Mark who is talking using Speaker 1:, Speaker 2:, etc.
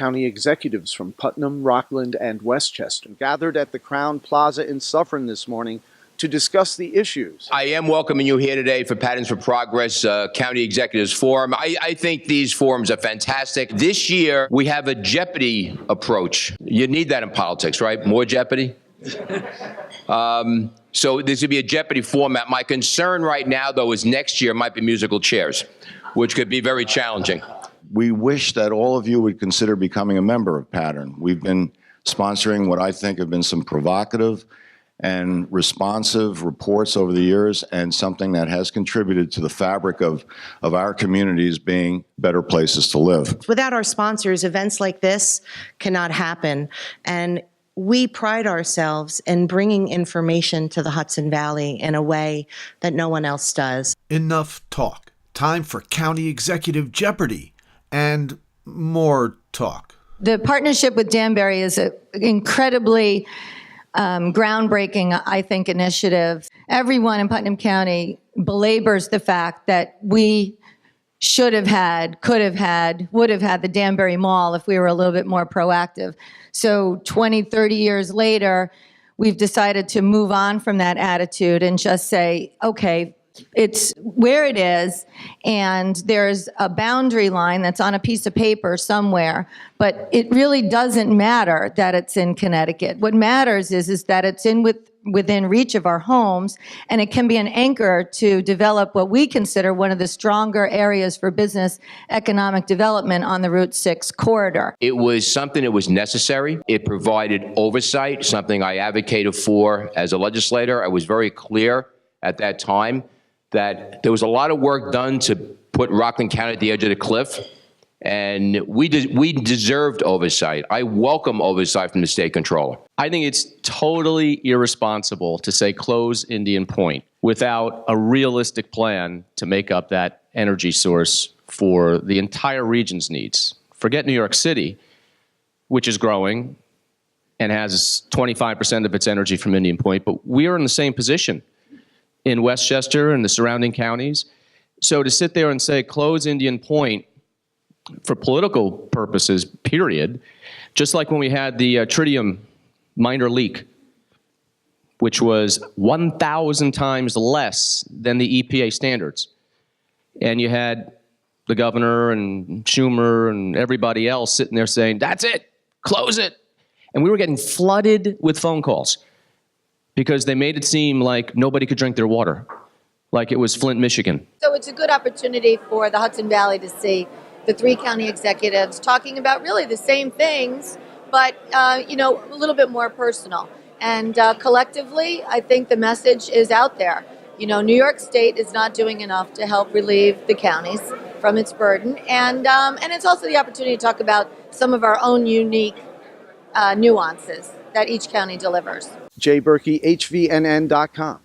Speaker 1: county executives from Putnam, Rockland, and Westchester gathered at the Crown Plaza in Suffern this morning to discuss the issues.
Speaker 2: I am welcoming you here today for Patterns for Progress County Executives Forum. I think these forums are fantastic. This year, we have a Jeopardy approach. You need that in politics, right? More Jeopardy? So this would be a Jeopardy format. My concern right now, though, is next year might be musical chairs, which could be very challenging.
Speaker 3: We wish that all of you would consider becoming a member of Pattern. We've been sponsoring what I think have been some provocative and responsive reports over the years, and something that has contributed to the fabric of our communities being better places to live.
Speaker 4: Without our sponsors, events like this cannot happen. And we pride ourselves in bringing information to the Hudson Valley in a way that no one else does.
Speaker 5: Enough talk. Time for County Executive Jeopardy and more talk.
Speaker 6: The partnership with Danbury is an incredibly groundbreaking, I think, initiative. Everyone in Putnam County belabors the fact that we should have had, could have had, would have had the Danbury Mall if we were a little bit more proactive. So 20, 30 years later, we've decided to move on from that attitude and just say, okay, it's where it is, and there's a boundary line that's on a piece of paper somewhere, but it really doesn't matter that it's in Connecticut. What matters is that it's within reach of our homes, and it can be an anchor to develop what we consider one of the stronger areas for business economic development on the Route 6 corridor.
Speaker 2: It was something that was necessary. It provided oversight, something I advocated for as a legislator. I was very clear at that time that there was a lot of work done to put Rockland County at the edge of the cliff, and we deserved oversight. I welcome oversight from the state controller.
Speaker 7: I think it's totally irresponsible to say close Indian Point without a realistic plan to make up that energy source for the entire region's needs. Forget New York City, which is growing and has 25% of its energy from Indian Point, but we are in the same position in Westchester and the surrounding counties. So to sit there and say close Indian Point for political purposes, period, just like when we had the tritium minor leak, which was 1,000 times less than the EPA standards. And you had the governor and Schumer and everybody else sitting there saying, that's it, close it. And we were getting flooded with phone calls because they made it seem like nobody could drink their water, like it was Flint, Michigan.
Speaker 6: So it's a good opportunity for the Hudson Valley to see the three county executives talking about really the same things, but a little bit more personal. And collectively, I think the message is out there. New York State is not doing enough to help relieve the counties from its burden, and it's also the opportunity to talk about some of our own unique nuances that each county delivers.
Speaker 1: Jay Berkey, HVNN.com.